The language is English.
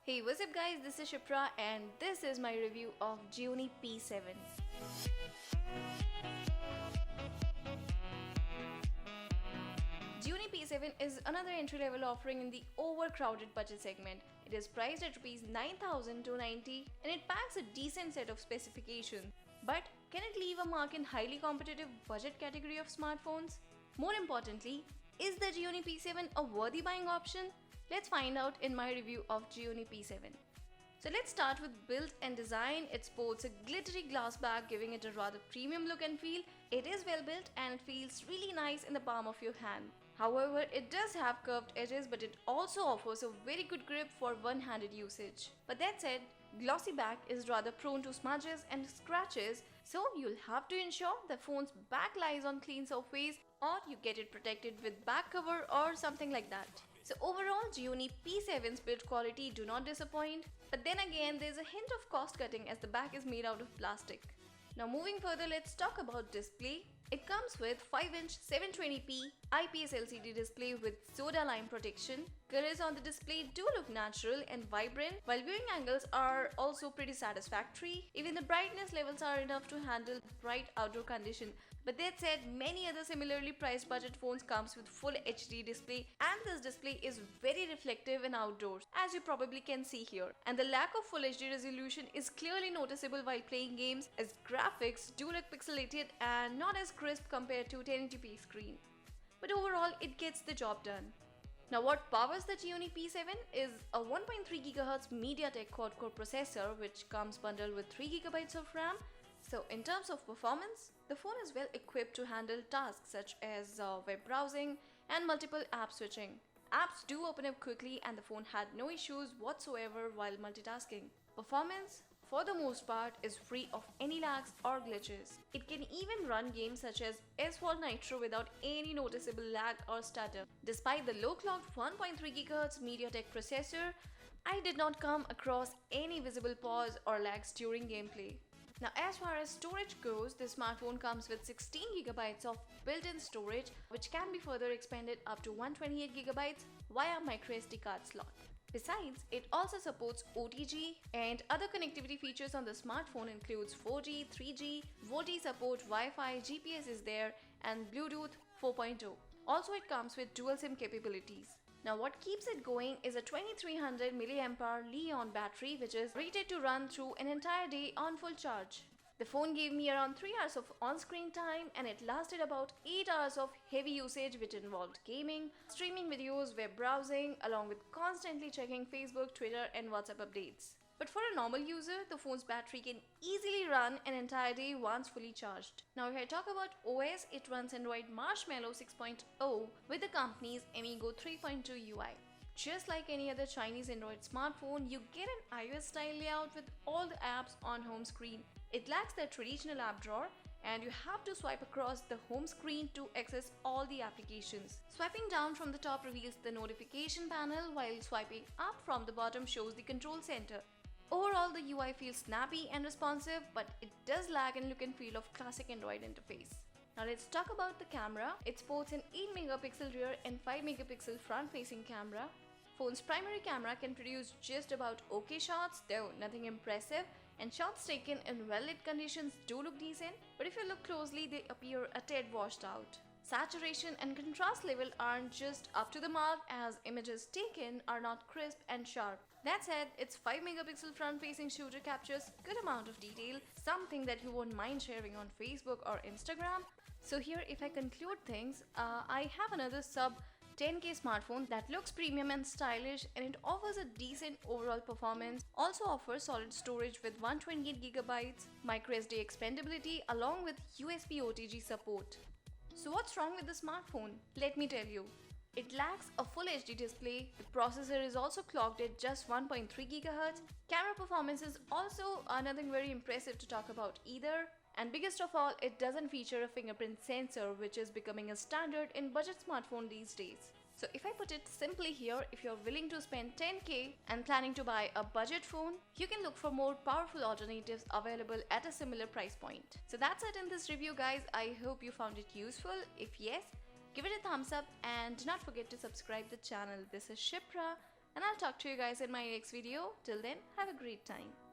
Hey, what's up guys, this is Shipra and this is my review of Gionee P7. Gionee P7 is another entry-level offering in the overcrowded budget segment. It is priced at Rs 9,290 and it packs a decent set of specifications. But can it leave a mark in highly competitive budget category of smartphones? More importantly, is the Gionee P7 a worthy buying option? Let's find out in my review of Gionee P7. So let's start with build and design. It sports a glittery glass back, giving it a rather premium look and feel. It is well built and it feels really nice in the palm of your hand. However, it does have curved edges, but it also offers a very good grip for one-handed usage. But that said, glossy back is rather prone to smudges and scratches, so you'll have to ensure the phone's back lies on clean surface or you get it protected with back cover or something like that. So overall, Gionee P7's build quality do not disappoint, but then again there's a hint of cost cutting as the back is made out of plastic. Now moving further, let's talk about display. It comes with 5-inch 720p IPS LCD display with soda lime protection. Colors on the display do look natural and vibrant, while viewing angles are also pretty satisfactory. Even the brightness levels are enough to handle bright outdoor conditions. But that said, many other similarly priced budget phones comes with full HD display, and this display is very reflective in outdoors, as you probably can see here. And the lack of full HD resolution is clearly noticeable while playing games, as graphics do look pixelated and not as crisp compared to 1080p screen. But overall, it gets the job done. Now what powers the Gionee P7 is a 1.3 GHz MediaTek quad-core processor, which comes bundled with 3 GB of RAM. So in terms of performance, the phone is well equipped to handle tasks such as web browsing and multiple app switching. Apps do open up quickly and the phone had no issues whatsoever while multitasking. Performance, for the most part, is free of any lags or glitches. It can even run games such as Asphalt Nitro without any noticeable lag or stutter. Despite the low-clocked 1.3 GHz MediaTek processor, I did not come across any visible pause or lags during gameplay. Now as far as storage goes, this smartphone comes with 16 GB of built-in storage, which can be further expanded up to 128 GB via microSD card slot. Besides, it also supports OTG, and other connectivity features on the smartphone includes 4G, 3G, VoLTE support, Wi-Fi, GPS is there, and Bluetooth 4.0. Also, it comes with dual SIM capabilities. Now what keeps it going is a 2300 mAh Li-ion battery, which is rated to run through an entire day on full charge. The phone gave me around 3 hours of on-screen time and it lasted about 8 hours of heavy usage, which involved gaming, streaming videos, web browsing, along with constantly checking Facebook, Twitter and WhatsApp updates. But for a normal user, the phone's battery can easily run an entire day once fully charged. Now if I talk about OS, it runs Android Marshmallow 6.0 with the company's Amigo 3.2 UI. Just like any other Chinese Android smartphone, you get an iOS style layout with all the apps on home screen. It lacks the traditional app drawer and you have to swipe across the home screen to access all the applications. Swiping down from the top reveals the notification panel, while swiping up from the bottom shows the control center. Overall, the UI feels snappy and responsive, but it does lag in look and feel of classic Android interface. Now let's talk about the camera. It sports an 8 megapixel rear and 5 megapixel front-facing camera. Phone's primary camera can produce just about okay shots, though nothing impressive, and shots taken in well-lit conditions do look decent, but if you look closely, they appear a tad washed out. Saturation and contrast level aren't just up to the mark, as images taken are not crisp and sharp. That said, its 5 megapixel front-facing shooter captures good amount of detail, something that you won't mind sharing on Facebook or Instagram. So here, if I conclude things, I have another sub 10K smartphone that looks premium and stylish, and it offers a decent overall performance. Also offers solid storage with 128 GB, microSD expandability along with USB OTG support. So what's wrong with the smartphone? Let me tell you. It lacks a full HD display, the processor is also clocked at just 1.3 GHz, camera performance is also nothing very impressive to talk about either, and biggest of all, it doesn't feature a fingerprint sensor, which is becoming a standard in budget smartphone these days. So if I put it simply here, if you're willing to spend 10K and planning to buy a budget phone, you can look for more powerful alternatives available at a similar price point. So that's it in this review guys. I hope you found it useful. If yes, give it a thumbs up and do not forget to subscribe the channel. This is Shipra and I'll talk to you guys in my next video. Till then, have a great time.